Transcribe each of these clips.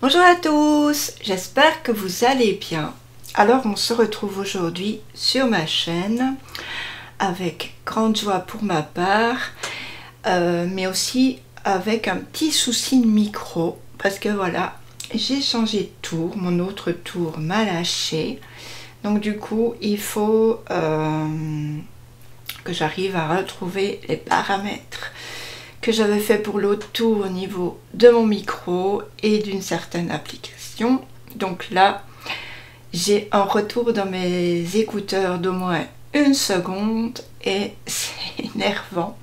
Bonjour à tous, j'espère que vous allez bien. Alors on se retrouve aujourd'hui sur ma chaîne avec grande joie pour ma part, mais aussi avec un petit souci de micro parce que voilà, j'ai changé de tour, mon autre tour m'a lâché, donc du coup il faut que j'arrive à retrouver les paramètres que j'avais fait pour l'autre tour au niveau de mon micro et d'une certaine application. Donc là, j'ai un retour dans mes écouteurs d'au moins une seconde et c'est énervant.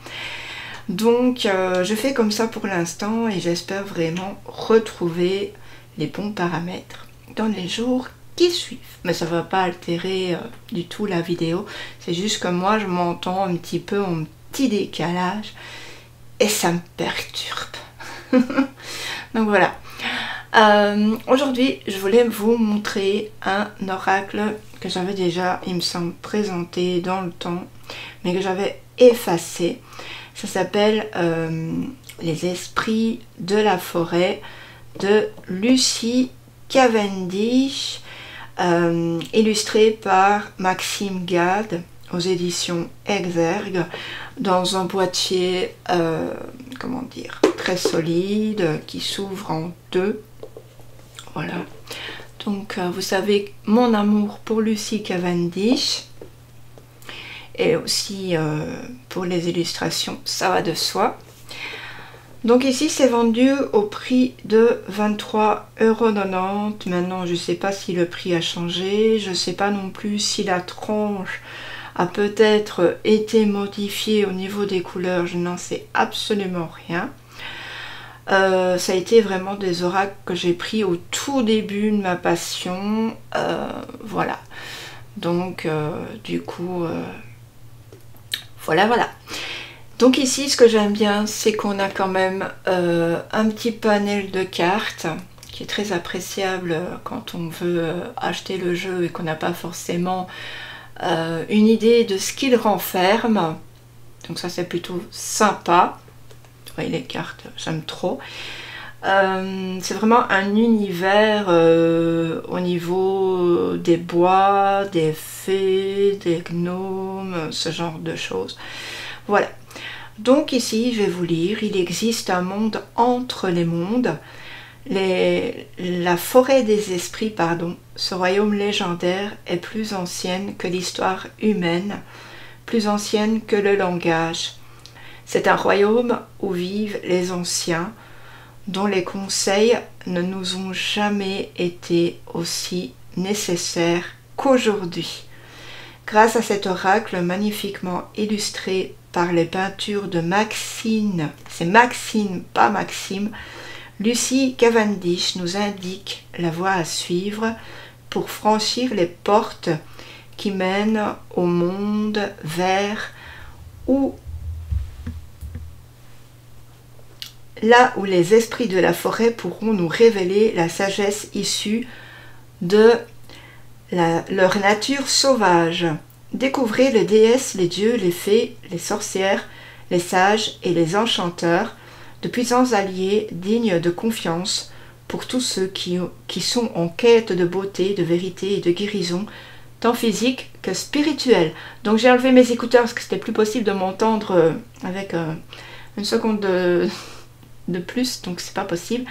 Donc je fais comme ça pour l'instant et j'espère vraiment retrouver les bons paramètres dans les jours qui suivent. Mais ça ne va pas altérer du tout la vidéo, c'est juste que moi je m'entends un petit peu en petit décalage et ça me perturbe. Donc voilà. Aujourd'hui, je voulais vous montrer un oracle que j'avais déjà, il me semble, présenté dans le temps, mais que j'avais effacé. Ça s'appelle Les esprits de la forêt de Lucie Cavendish, illustré par Maxime Gade aux éditions Exergue, dans un boîtier comment dire, très solide qui s'ouvre en deux. Voilà, donc vous savez mon amour pour Lucie Cavendish et aussi pour les illustrations, ça va de soi. Donc ici c'est vendu au prix de 23,90 €. Maintenant je ne sais pas si le prix a changé, je ne sais pas non plus si la tranche a peut-être été modifiée au niveau des couleurs, je n'en sais absolument rien. Ça a été vraiment des oracles que j'ai pris au tout début de ma passion, voilà. Donc du coup, voilà. Donc ici, ce que j'aime bien, c'est qu'on a quand même un petit panel de cartes qui est très appréciable quand on veut acheter le jeu et qu'on n'a pas forcément une idée de ce qu'il renferme. Donc ça, c'est plutôt sympa. Vous voyez les cartes, j'aime trop. C'est vraiment un univers au niveau des bois, des fées, des gnomes, ce genre de choses. Voilà. Donc ici, je vais vous lire. Il existe un monde entre les mondes. La forêt des esprits, pardon, ce royaume légendaire est plus ancienne que l'histoire humaine, plus ancienne que le langage. C'est un royaume où vivent les anciens, dont les conseils ne nous ont jamais été aussi nécessaires qu'aujourd'hui. Grâce à cet oracle magnifiquement illustré par les peintures de Maxime, c'est Maxime, pas Maxime, Lucie Cavendish nous indique la voie à suivre pour franchir les portes qui mènent au monde vers là où les esprits de la forêt pourront nous révéler la sagesse issue de leur nature sauvage. Découvrez les déesses, les dieux, les fées, les sorcières, les sages et les enchanteurs, de puissants alliés dignes de confiance pour tous ceux qui sont en quête de beauté, de vérité et de guérison, tant physique que spirituelle. Donc j'ai enlevé mes écouteurs parce que c'était plus possible de m'entendre avec une seconde de plus, donc c'est pas possible.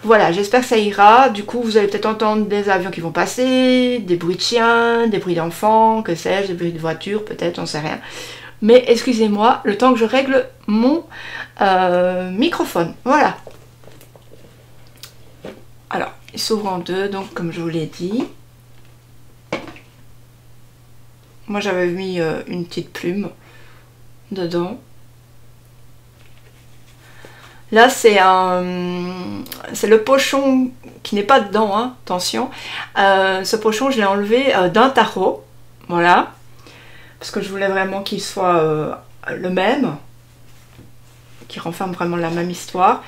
Voilà, j'espère que ça ira. Du coup, vous allez peut-être entendre des avions qui vont passer, des bruits de chiens, des bruits d'enfants, que sais-je, des bruits de voitures, peut-être, j'en sais rien. Mais excusez-moi, le temps que je règle mon microphone. Voilà. Alors, il s'ouvre en deux, donc comme je vous l'ai dit. Moi, j'avais mis une petite plume dedans. Là, c'est le pochon qui n'est pas dedans, hein, attention. Ce pochon, je l'ai enlevé d'un tarot, voilà. Parce que je voulais vraiment qu'il soit le même, qui renferme vraiment la même histoire.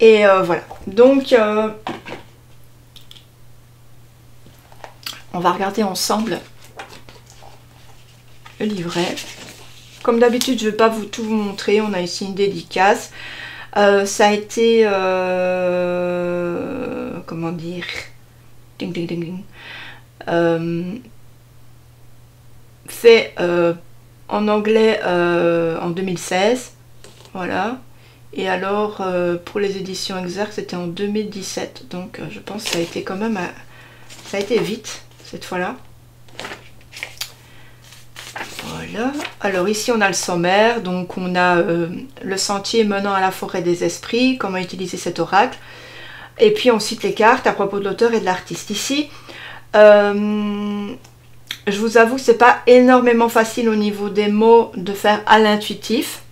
Et voilà. Donc, on va regarder ensemble le livret. Comme d'habitude, je ne vais pas tout vous montrer. On a ici une dédicace. Ça a été, comment comment dire, ding ding ding ding, fait en anglais en 2016, voilà. Et alors pour les éditions Exergue c'était en 2017, donc je pense que ça a été quand même, ça a été vite cette fois-là. Voilà, alors ici on a le sommaire, donc on a le sentier menant à la forêt des esprits, comment utiliser cet oracle, et puis on cite les cartes à propos de l'auteur et de l'artiste. Ici, je vous avoue que c'est pas énormément facile au niveau des mots de faire à l'intuitif.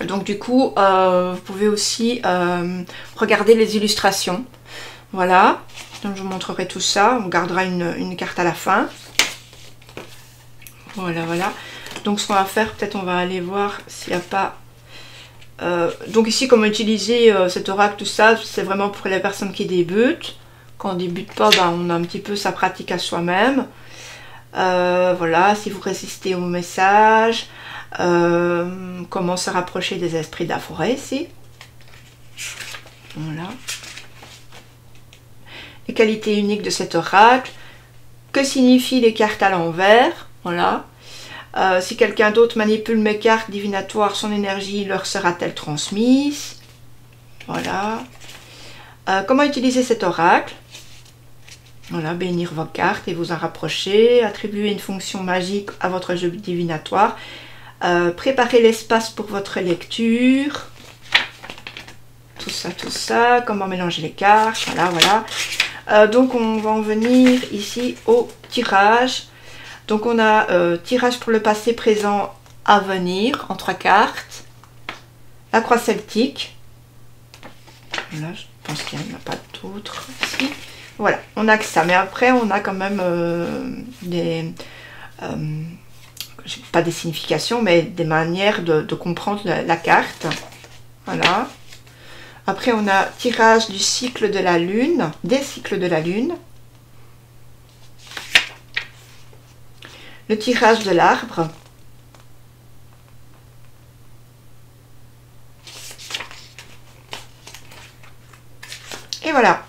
Donc du coup, vous pouvez aussi regarder les illustrations. Voilà, donc je vous montrerai tout ça. On gardera une carte à la fin. Voilà, voilà. Donc ce qu'on va faire, peut-être on va aller voir s'il n'y a pas... donc ici, comment utiliser cet oracle, tout ça, c'est vraiment pour les personnes qui débutent. Quand on ne débute pas, ben, on a un petit peu sa pratique à soi-même. Voilà, si vous résistez au message... comment se rapprocher des esprits de la forêt ici. Voilà. Les qualités uniques de cet oracle. Que signifient les cartes à l'envers? Voilà. Si quelqu'un d'autre manipule mes cartes divinatoires, son énergie leur sera-t-elle transmise? Voilà. Comment utiliser cet oracle? Voilà, bénir vos cartes et vous en rapprocher. Attribuer une fonction magique à votre jeu divinatoire. Préparer l'espace pour votre lecture, tout ça, comment mélanger les cartes, voilà, voilà. Donc on va en venir ici au tirage. Donc on a tirage pour le passé, présent, à venir, en 3 cartes. La croix celtique. Voilà, je pense qu'il n'y en a pas d'autres ici. Voilà, on a que ça, mais après on a quand même des... pas des significations, mais des manières de comprendre la carte. Voilà. Après, on a tirage du cycle de la lune, des cycles de la lune. Le tirage de l'arbre. Et voilà.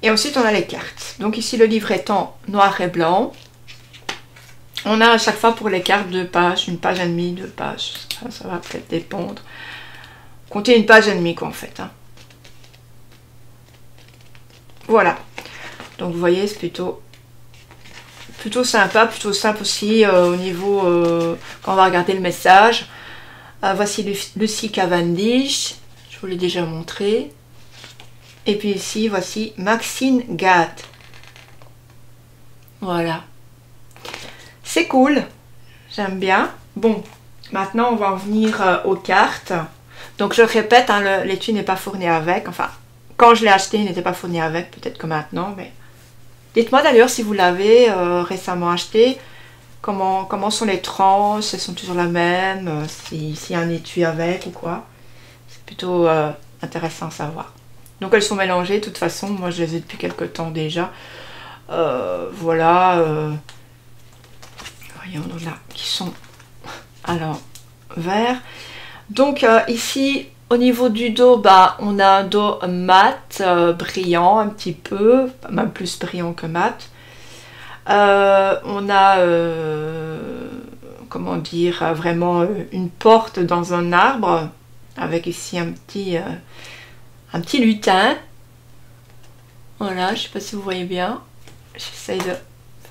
Et ensuite, on a les cartes. Donc ici, le livre étant noir et blanc. On a à chaque fois pour les cartes 2 pages, 1 page et demie, 2 pages. Ça va peut-être dépendre. Comptez 1 page et demie quoi en fait. Hein. Voilà. Donc vous voyez, c'est plutôt sympa, plutôt simple aussi au niveau quand on va regarder le message. Voici Lucie Cavendish. Je vous l'ai déjà montré. Et puis ici, voici Maxine Gath. Voilà. C'est cool, j'aime bien. Bon, maintenant on va en venir aux cartes. Donc je répète, hein, l'étui n'est pas fourni avec. Enfin, quand je l'ai acheté, il n'était pas fourni avec, peut-être que maintenant. Mais dites-moi d'ailleurs si vous l'avez récemment acheté. Comment sont les tranches, elles sont toujours la même, s'il y a un étui avec ou quoi. C'est plutôt intéressant à savoir. Donc elles sont mélangées de toute façon, moi je les ai depuis quelques temps déjà. Voilà. Voyons là, qui sont à l'envers. Donc ici, au niveau du dos, bah, on a un dos mat, brillant un petit peu, même plus brillant que mat. On a, comment dire, vraiment une porte dans un arbre, avec ici un petit lutin. Voilà, je ne sais pas si vous voyez bien. J'essaye de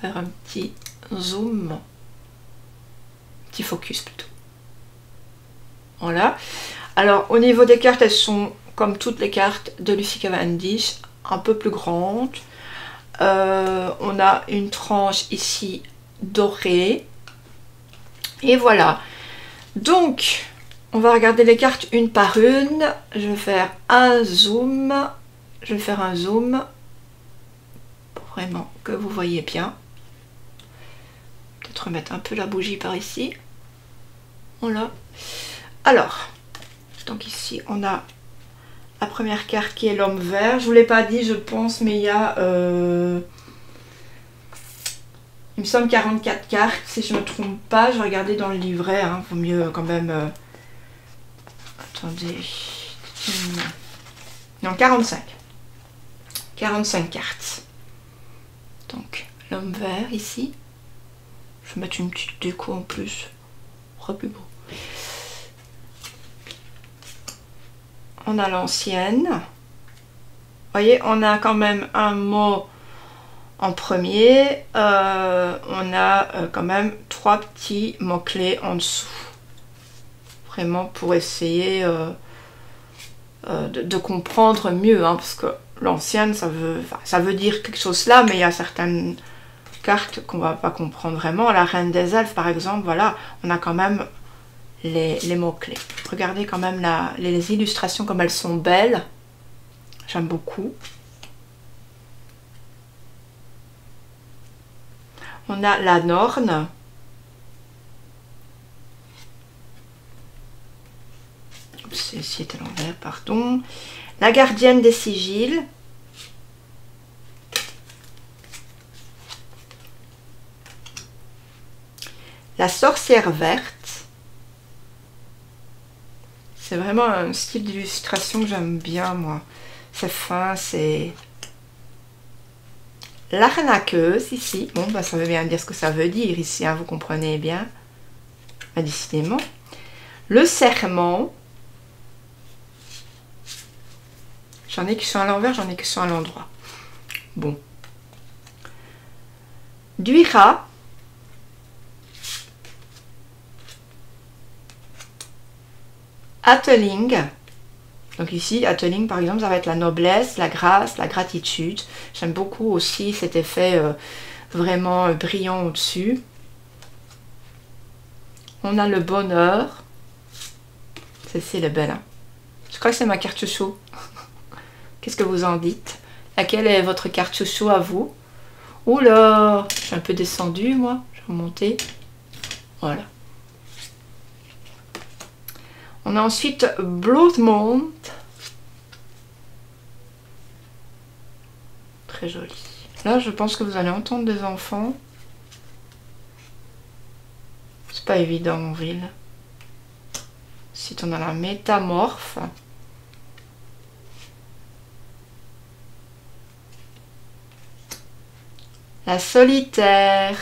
faire un petit zoom. Petit focus plutôt. Voilà. Alors, au niveau des cartes, elles sont, comme toutes les cartes de Lucie Cavendish, un peu plus grandes. On a une tranche ici dorée. Et voilà. Donc, on va regarder les cartes une par une. Je vais faire un zoom. Je vais faire un zoom. Pour vraiment que vous voyez bien. Peut-être remettre un peu la bougie par ici. Voilà. Alors, donc ici, on a la première carte qui est l'homme vert. Je ne vous l'ai pas dit, je pense, mais il y a... il me semble 44 cartes, si je ne me trompe pas. Je vais regarder dans le livret, hein, vaut mieux quand même... attendez... Non, 45. 45 cartes. Donc, l'homme vert ici. Je vais mettre une petite déco en plus. Ce sera plus beau. On a l'ancienne. Vous voyez, on a quand même un mot en premier. On a quand même 3 petits mots-clés en dessous. Vraiment pour essayer de comprendre mieux. Hein, parce que l'ancienne, ça veut dire quelque chose là, mais il y a certaines cartes qu'on va pas comprendre vraiment. La Reine des Elfes, par exemple, voilà, on a quand même les mots-clés. Regardez quand même les illustrations comme elles sont belles. J'aime beaucoup. On a la Norne. Celle-ci est à l'envers, pardon. La Gardienne des Sigils. La Sorcière Verte. C'est vraiment un style d'illustration que j'aime bien, moi. C'est fin, c'est... L'arnaqueuse, ici. Bon, bah, ça veut bien dire ce que ça veut dire ici, hein, vous comprenez bien. Bah, décidément. Le Serment. J'en ai qui sont à l'envers, j'en ai qui sont à l'endroit. Bon. Duira. Atteling. Donc ici, Atteling par exemple, ça va être la noblesse, la grâce, la gratitude. J'aime beaucoup aussi cet effet vraiment brillant au-dessus. On a le bonheur. Celle-ci, elle est belle. Hein. Je crois que c'est ma carte chouchou. Qu'est-ce que vous en dites? Laquelle est votre carte chouchou à vous? Oula, je suis un peu descendue moi. Je vais remonter. Voilà. On a ensuite Bloodmont. Très joli. Là, je pense que vous allez entendre des enfants. C'est pas évident en ville. Ensuite, on a la Métamorphe. La Solitaire.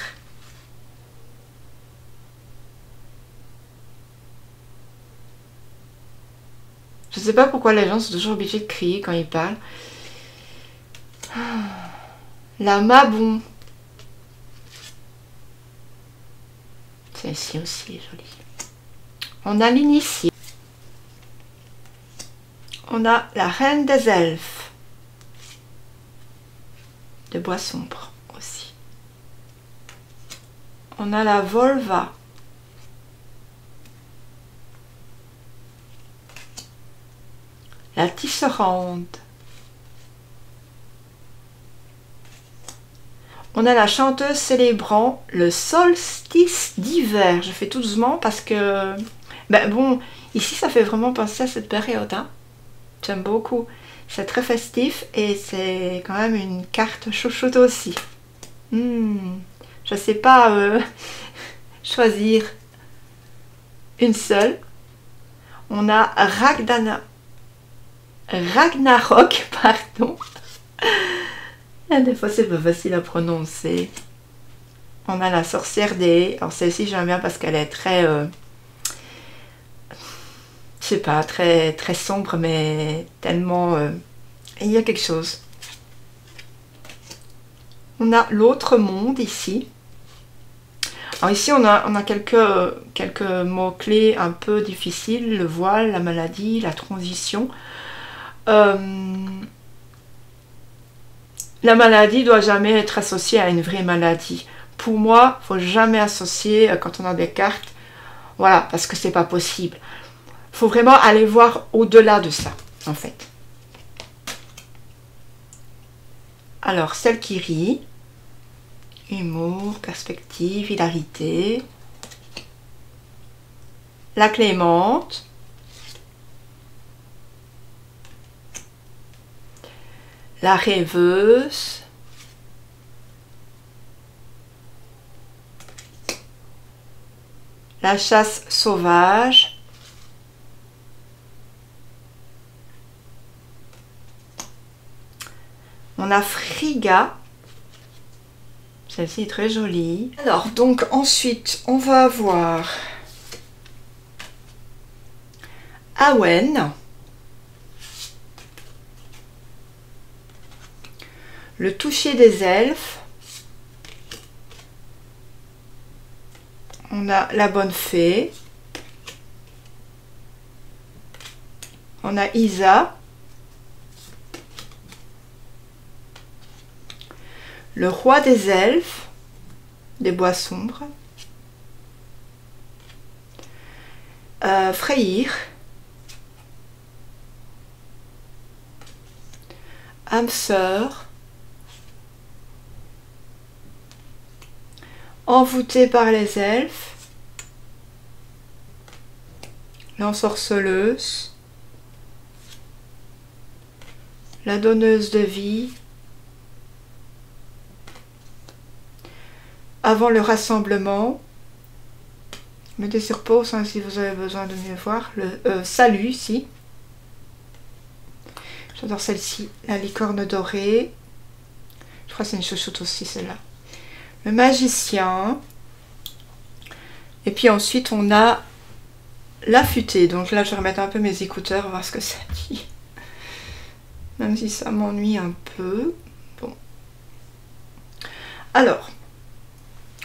Je sais pas pourquoi les gens sont toujours obligés de crier quand ils parlent. La Mabon. Celle-ci aussi est jolie. On a l'Initié. On a la Reine des Elfes. De bois sombre aussi. On a la Volva. La Tisserande. On a la chanteuse célébrant le solstice d'hiver. Je fais tout doucement parce que... Ben bon, ici ça fait vraiment penser à cette période. Hein. J'aime beaucoup. C'est très festif et c'est quand même une carte chouchoute aussi. Je sais pas choisir une seule. On a Ragnarok, pardon. Des fois c'est pas facile à prononcer. On a la sorcière des... Alors celle-ci j'aime bien parce qu'elle est très... je sais pas, très sombre mais tellement... il y a quelque chose. On a l'autre monde ici. Alors ici on a quelques mots-clés un peu difficiles. Le voile, la maladie, la transition. La maladie doit jamais être associée à une vraie maladie. Pour moi, il ne faut jamais associer quand on a des cartes. Voilà, parce que c'est pas possible. Il faut vraiment aller voir au-delà de ça, en fait. Alors, celle qui rit. Humour, perspective, hilarité. La Clémente. La Rêveuse. La Chasse sauvage. On a Frigga. Celle-ci est très jolie. Alors, donc ensuite, on va avoir Awen. Le toucher des elfes. On a la bonne fée. On a Isa. Le roi des elfes, des bois sombres. Freyr. Âme sœur. Envoûtée par les elfes. L'ensorceleuse. La donneuse de vie. Avant le rassemblement. Mettez sur pause hein, si vous avez besoin de mieux voir. Le salut ici. J'adore celle-ci. La licorne dorée. Je crois que c'est une chouchoute aussi celle-là. Le magicien. Et puis ensuite on a l'affûté. Donc là je vais remettre un peu mes écouteurs, voir ce que ça dit. Même si ça m'ennuie un peu. Bon. Alors.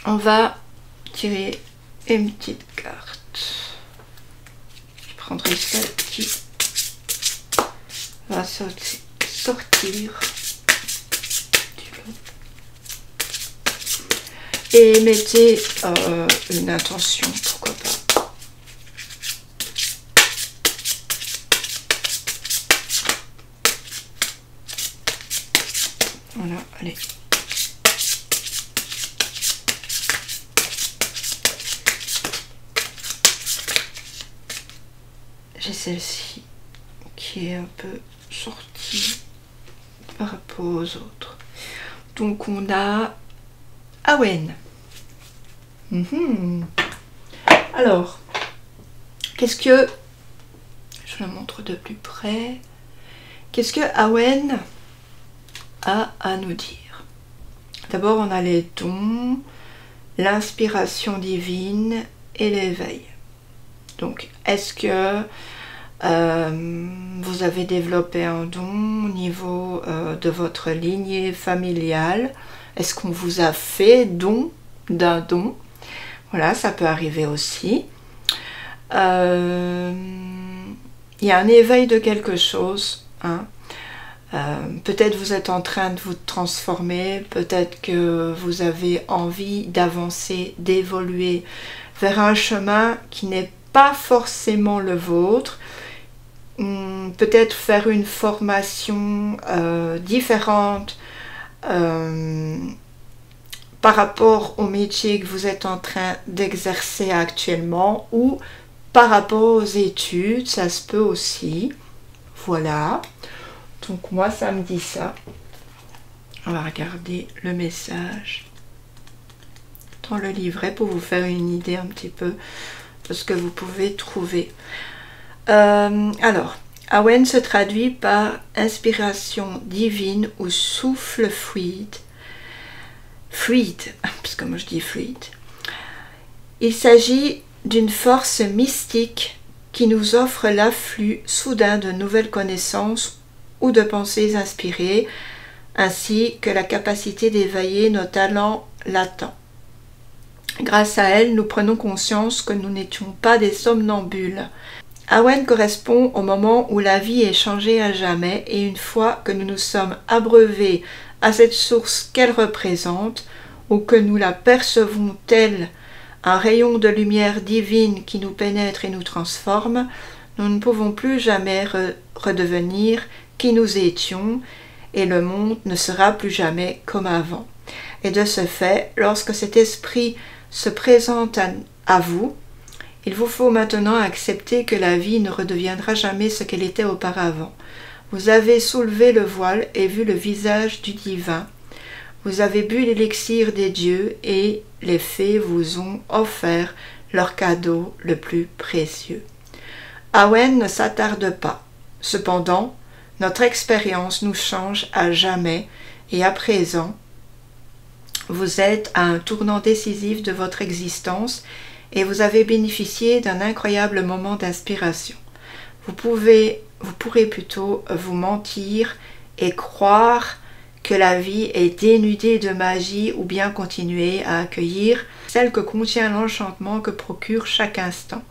On va tirer une petite carte. Je prendrai celle qui va sortir du lot. Et mettez une intention, pourquoi pas. Voilà, allez. J'ai celle-ci qui est un peu sortie par rapport aux autres. Donc on a Awen. Alors, qu'est-ce que... Je vous la montre de plus près. Qu'est-ce que Awen a à nous dire? D'abord on a les dons, l'inspiration divine et l'éveil. Donc, est-ce que vous avez développé un don au niveau de votre lignée familiale? Est-ce qu'on vous a fait don d'un don? Voilà, ça peut arriver aussi. Il y a un éveil de quelque chose. Hein. Peut-être vous êtes en train de vous transformer, peut-être que vous avez envie d'avancer, d'évoluer vers un chemin qui n'est pas forcément le vôtre, peut-être faire une formation différente par rapport au métier que vous êtes en train d'exercer actuellement ou par rapport aux études, ça se peut aussi. Voilà, donc moi ça me dit ça. On va regarder le message dans le livret pour vous faire une idée un petit peu de ce que vous pouvez trouver. Alors, Awen se traduit par inspiration divine ou souffle fluide. Fluide, parce que moi je dis fluide. Il s'agit d'une force mystique qui nous offre l'afflux soudain de nouvelles connaissances ou de pensées inspirées, ainsi que la capacité d'éveiller nos talents latents. Grâce à elle, nous prenons conscience que nous n'étions pas des somnambules. Awen correspond au moment où la vie est changée à jamais et une fois que nous nous sommes abreuvés à cette source qu'elle représente ou que nous la percevons telle un rayon de lumière divine qui nous pénètre et nous transforme, nous ne pouvons plus jamais redevenir qui nous étions et le monde ne sera plus jamais comme avant. Et de ce fait, lorsque cet esprit se présente à vous, il vous faut maintenant accepter que la vie ne redeviendra jamais ce qu'elle était auparavant. Vous avez soulevé le voile et vu le visage du divin. Vous avez bu l'élixir des dieux et les fées vous ont offert leur cadeau le plus précieux. Awen ne s'attarde pas. Cependant, Notre expérience nous change à jamais et à présent, vous êtes à un tournant décisif de votre existence et vous avez bénéficié d'un incroyable moment d'inspiration. Vous pourrez plutôt vous mentir et croire que la vie est dénudée de magie ou bien continuer à accueillir celle que contient l'enchantement que procure chaque instant.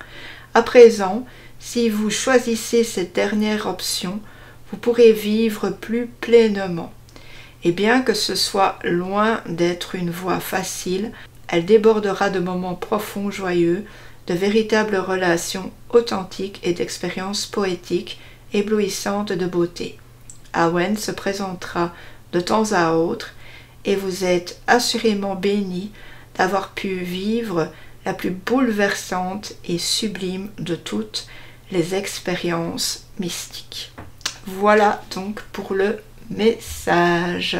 À présent, si vous choisissez cette dernière option, vous pourrez vivre plus pleinement. Et bien que ce soit loin d'être une voie facile, elle débordera de moments profonds, joyeux, de véritables relations authentiques et d'expériences poétiques éblouissantes de beauté. Awen se présentera de temps à autre et vous êtes assurément bénis d'avoir pu vivre la plus bouleversante et sublime de toutes les expériences mystiques. Voilà donc pour le message.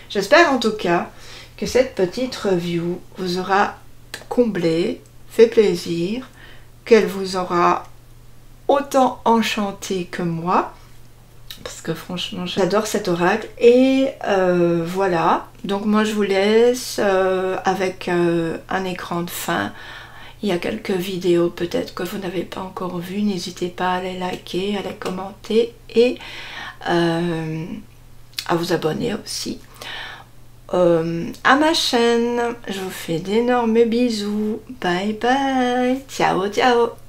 J'espère en tout cas que cette petite review vous aura comblé, fait plaisir, qu'elle vous aura autant enchanté que moi, parce que franchement j'adore cet oracle. Et voilà, donc moi je vous laisse avec un écran de fin. Il y a quelques vidéos peut-être que vous n'avez pas encore vues, n'hésitez pas à les liker, à les commenter et à vous abonner aussi à ma chaîne. Je vous fais d'énormes bisous, bye bye, ciao ciao.